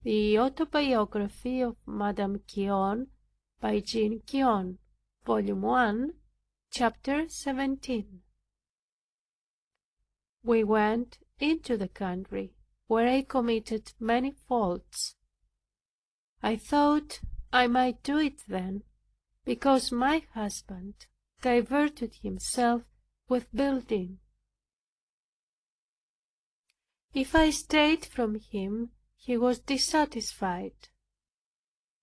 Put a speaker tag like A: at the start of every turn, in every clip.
A: The Autobiography of Madame Guyon by Jeanne Guyon, Volume 1, Chapter 17. We went into the country, where I committed many faults. I thought I might do it then, because my husband diverted himself with building. If I stayed from him, he was dissatisfied.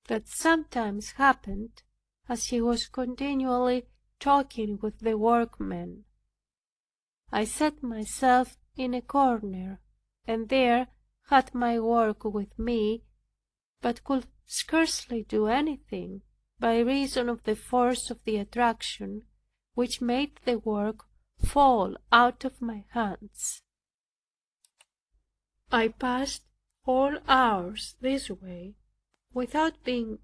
A: That sometimes happened, as he was continually talking with the workmen. I set myself in a corner, and there had my work with me, but could scarcely do anything, by reason of the force of the attraction, which made the work fall out of my hands. I passed whole hours this way, without being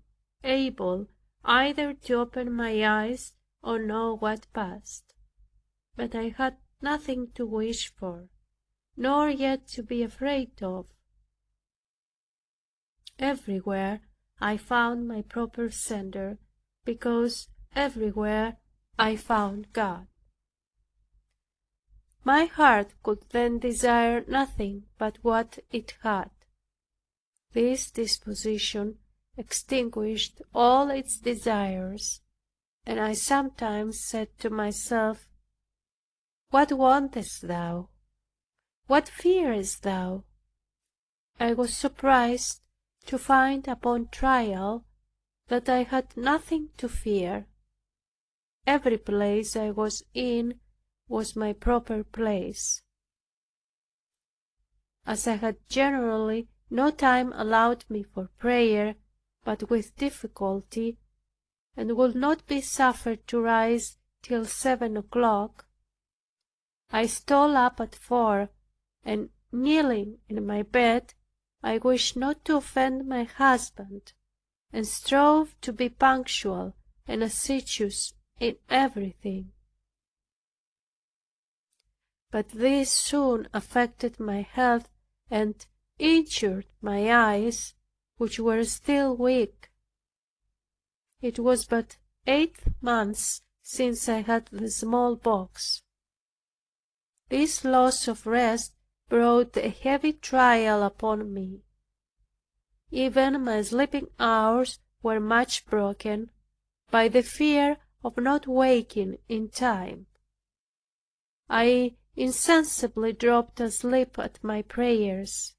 A: able either to open my eyes or know what passed. But I had nothing to wish for, nor yet to be afraid of. Everywhere I found my proper center, because everywhere I found God. My heart could then desire nothing but what it had. This disposition extinguished all its desires, and I sometimes said to myself, "What wantest thou? What fearest thou?" I was surprised to find upon trial that I had nothing to fear. Every place I was in was my proper place. As I had generally no time allowed me for prayer but with difficulty, and would not be suffered to rise till 7 o'clock, I stole up at 4, and kneeling in my bed, I wished not to offend my husband, and strove to be punctual and assiduous in everything. But this soon affected my health and injured my eyes, which were still weak. It was but 8 months since I had the smallpox. This loss of rest brought a heavy trial upon me. Even my sleeping hours were much broken by the fear of not waking in time. I insensibly dropped asleep at my prayers.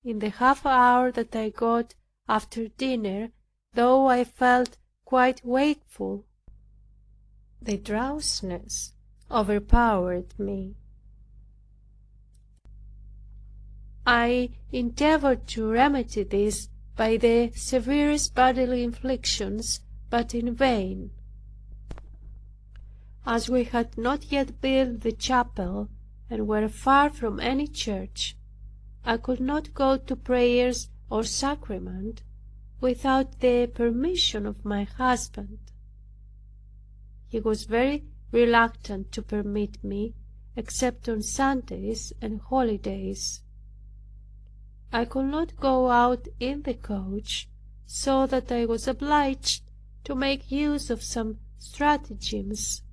A: In the half hour that I got after dinner, though I felt quite wakeful, the drowsiness overpowered me. I endeavored to remedy this by the severest bodily inflictions, but in vain. As we had not yet built the chapel, and were far from any church, I could not go to prayers or sacrament without the permission of my husband. He was very reluctant to permit me, except on Sundays and holidays. I could not go out in the coach, so that I was obliged to make use of some stratagems,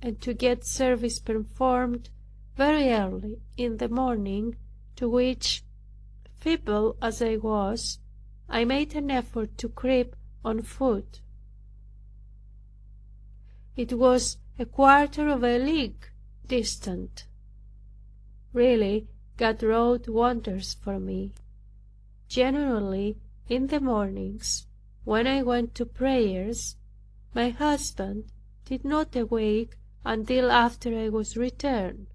A: and to get service performed very early in the morning, to which, feeble as I was, I made an effort to creep on foot. It was a quarter of a league distant. Really, God wrought wonders for me. Generally, in the mornings, when I went to prayers, my husband did not awake until after I was returned.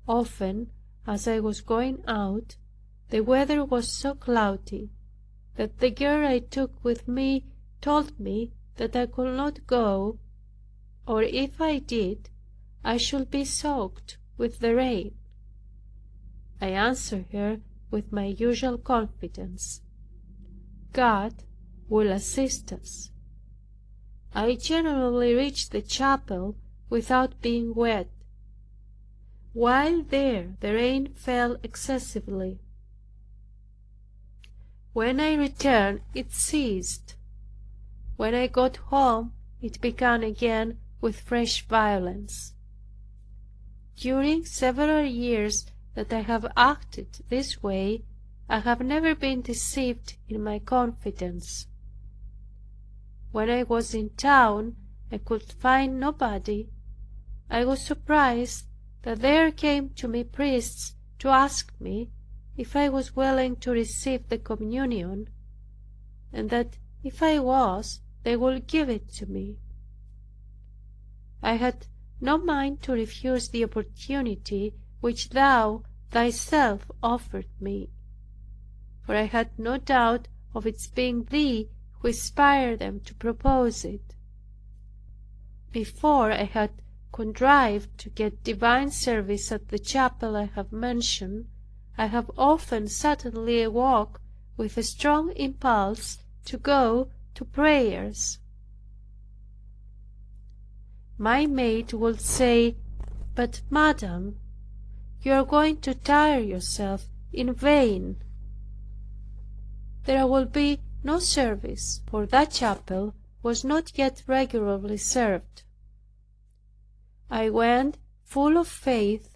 A: Often, as I was going out, the weather was so cloudy, that the girl I took with me told me that I could not go, or if I did, I should be soaked with the rain. I answered her with my usual confidence, "God will assist us." I generally reached the chapel without being wet. While there, the rain fell excessively. When I returned, it ceased. When I got home, it began again with fresh violence. During several years that I have acted this way, I have never been deceived in my confidence. When I was in town and could find nobody, I was surprised that there came to me priests to ask me if I was willing to receive the communion, and that if I was, they would give it to me. I had no mind to refuse the opportunity which thou thyself offered me, for I had no doubt of its being thee who inspired them to propose it. Before I had contrived to get divine service at the chapel I have mentioned, I have often suddenly awoke with a strong impulse to go to prayers. My maid would say, "But, Madam, you are going to tire yourself in vain. There will be no service," for that chapel was not yet regularly served. I went full of faith,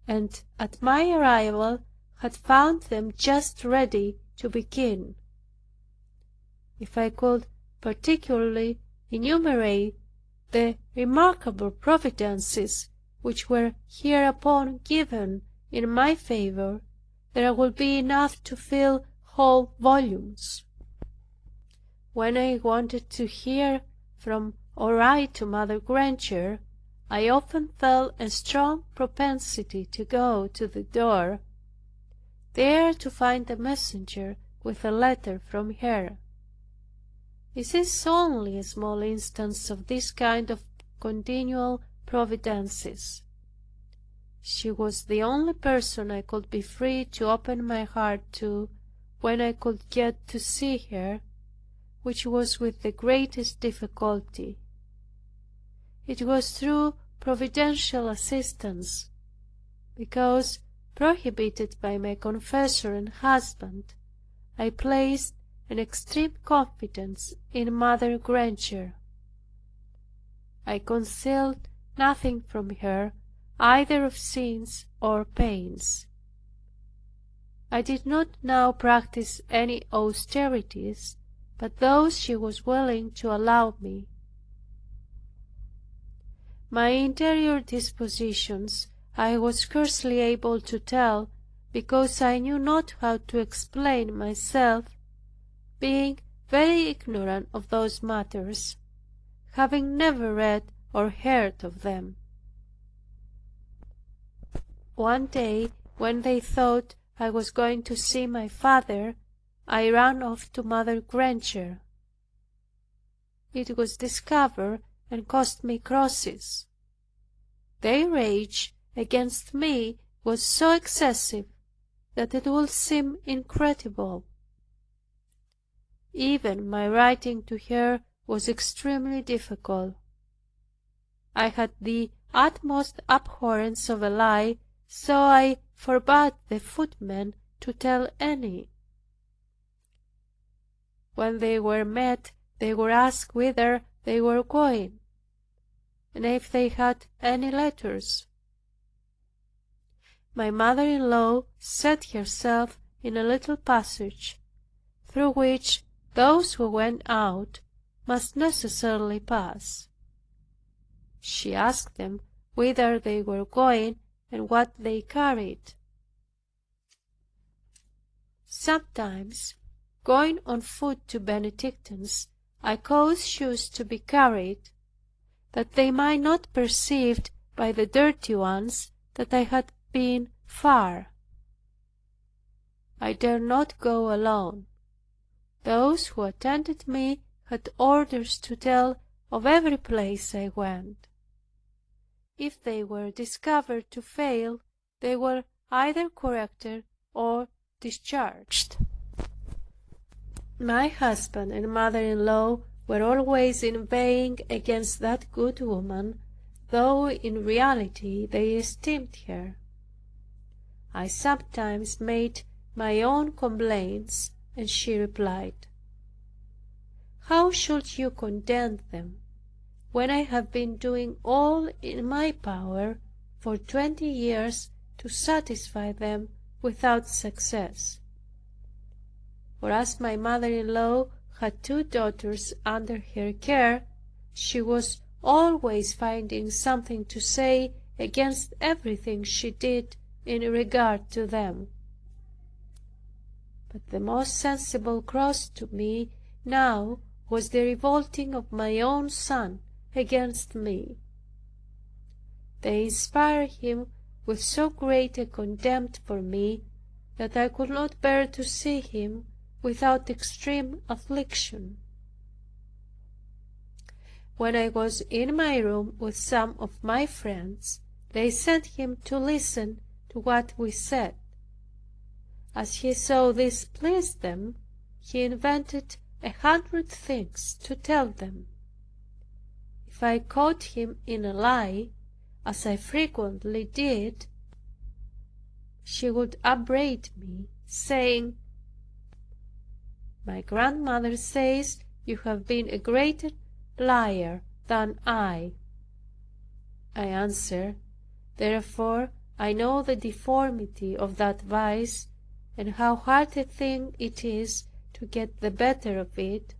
A: and at my arrival had found them just ready to begin. If I could particularly enumerate the remarkable providences which were hereupon given in my favor, there would be enough to fill whole volumes. When I wanted to hear from or write to Mother Granger, I often felt a strong propensity to go to the door, there to find a messenger with a letter from her. This is only a small instance of this kind of continual providences. She was the only person I could be free to open my heart to when I could get to see her, which was with the greatest difficulty. It was through providential assistance, because, prohibited by my confessor and husband, I placed an extreme confidence in Mother Granger. I concealed nothing from her, either of sins or pains. I did not now practice any austerities but those she was willing to allow me. My interior dispositions I was scarcely able to tell, because I knew not how to explain myself, being very ignorant of those matters, having never read or heard of them. One day, when they thought I was going to see my father, I ran off to Mother Granger. It was discovered and cost me crosses. Their rage against me was so excessive that it would seem incredible. Even my writing to her was extremely difficult. I had the utmost abhorrence of a lie, so I forbade the footmen to tell any. When they were met, they were asked whither they were going, and if they had any letters. My mother-in-law set herself in a little passage, through which those who went out must necessarily pass. She asked them whither they were going and what they carried. Sometimes, going on foot to Benedictines, I caused shoes to be carried, that they might not perceive by the dirty ones that I had been far. I dared not go alone. Those who attended me had orders to tell of every place I went. If they were discovered to fail, they were either corrected or discharged. My husband and mother-in-law were always inveighing against that good woman, though in reality they esteemed her. I sometimes made my own complaints, And she replied, "How should you condemn them, when I have been doing all in my power for 20 years to satisfy them without success?" For as my mother-in-law had 2 daughters under her care, she was always finding something to say against everything she did in regard to them. But the most sensible cross to me now was the revolting of my own son against me. They inspired him with so great a contempt for me, that I could not bear to see him without extreme affliction. When I was in my room with some of my friends, they sent him to listen to what we said. As he saw this pleased them, he invented 100 things to tell them. If I caught him in a lie, as I frequently did, she would upbraid me, saying, "My grandmother says you have been a greater liar than I." I answered, "Therefore I know the deformity of that vice, and how hard a thing it is to get the better of it,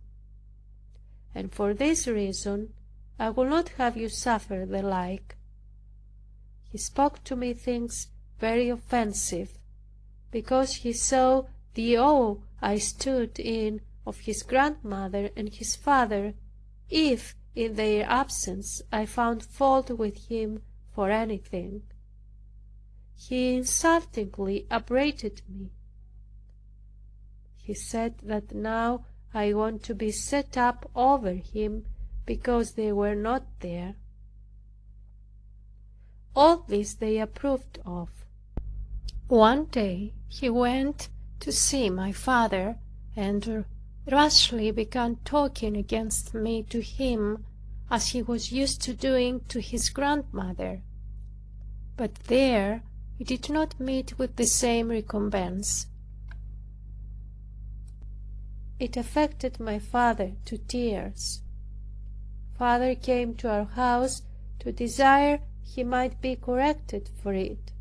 A: and for this reason I will not have you suffer the like." He spoke to me things very offensive, because he saw the awe I stood in of his grandmother and his father, if in their absence I found fault with him for anything. He insultingly upbraided me. He said that now I want to be set up over him because they were not there. All this they approved of. One day he went to see my father, and rashly began talking against me to him, as he was used to doing to his grandmother. But there he did not meet with the same recompense. It affected my father to tears. Father came to our house to desire he might be corrected for it.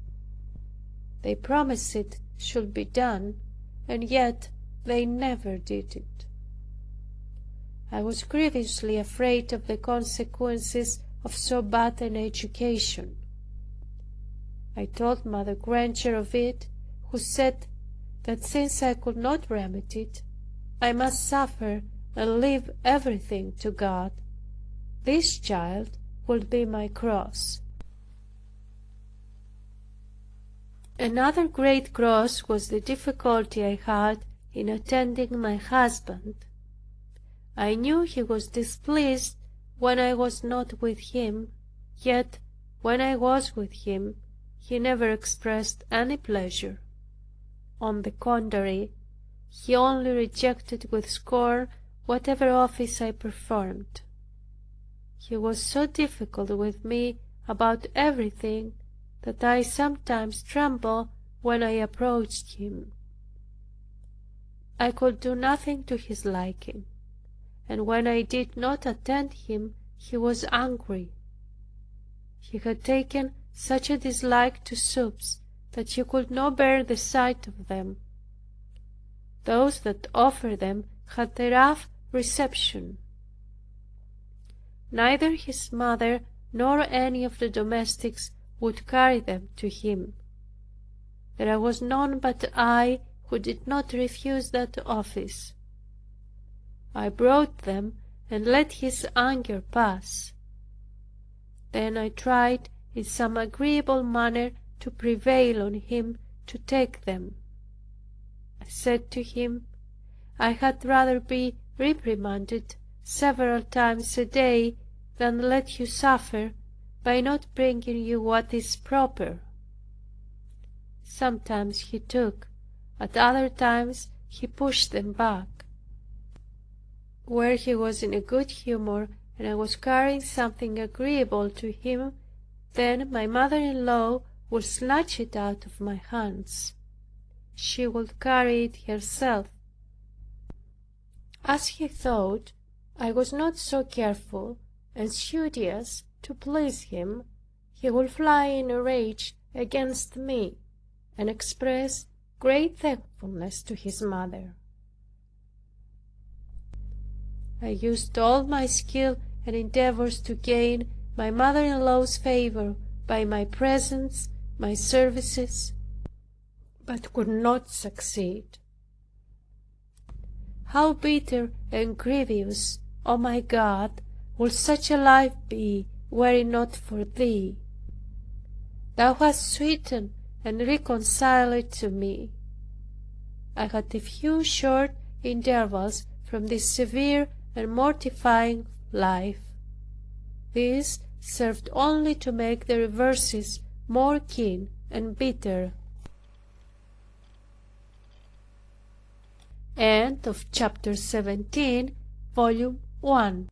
A: They promised it should be done, and yet they never did it. I was grievously afraid of the consequences of so bad an education. I told Mother Granger of it, who said that since I could not remedy it, I must suffer and leave everything to God. This child would be my cross. Another great cross was the difficulty I had in attending my husband. I knew he was displeased when I was not with him, yet when I was with him, he never expressed any pleasure. On the contrary, he only rejected with scorn whatever office I performed. He was so difficult with me about everything, that I sometimes trembled when I approached him. I could do nothing to his liking, and when I did not attend him, he was angry. He had taken such a dislike to soups that he could not bear the sight of them. Those that offered them had a rough reception. Neither his mother nor any of the domestics would carry them to him. There was none but I who did not refuse that office. I brought them and let his anger pass. Then I tried in some agreeable manner to prevail on him to take them. I said to him, I had rather be reprimanded several times a day than let you suffer by not bringing you what is proper. Sometimes he took, at other times he pushed them back. Where he was in a good humor and I was carrying something agreeable to him, then my mother-in-law would snatch it out of my hands. She would carry it herself, As he thought I was not so careful and studious to please him, he would fly in a rage against me, and express great thankfulness to his mother. I used all my skill and endeavors to gain my mother-in-law's favor by my presents, my services, but could not succeed. How bitter and grievous, O my God, would such a life be were it not for Thee! Thou hast sweetened and reconciled it to me. I had a few short intervals from this severe and mortifying life. This served only to make the reverses more keen and bitter. End of chapter 17, volume 1.